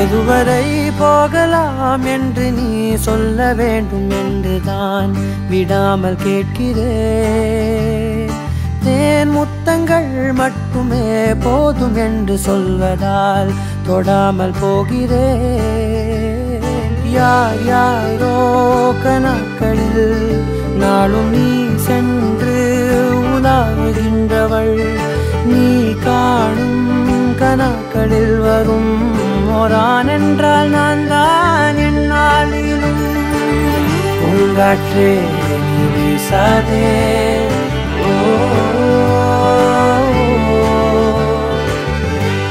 எதுவரை போகலாம் என்று நீ சொல்ல வேண்டும் என்றுதான் விடாமல் கேட்கிறேன். தேன் முத்தங்கள் மட்டுமே போதும் என்று சொல்வதால் தொடாமல் போகிறேன். யார் யாரோ கணக்களில் நாளும் நீ சென்று உலாவுகின்றவள். நீ காணும் கணக்களில் வரும் ஓரான் என்றால் நான் தான் என்னாலும். பூங்காற்றே நீ வீசாதே,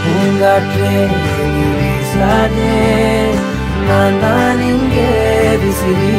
பூங்காற்றே நீ வீசாதே, நான் தான் இங்கே விசிறி.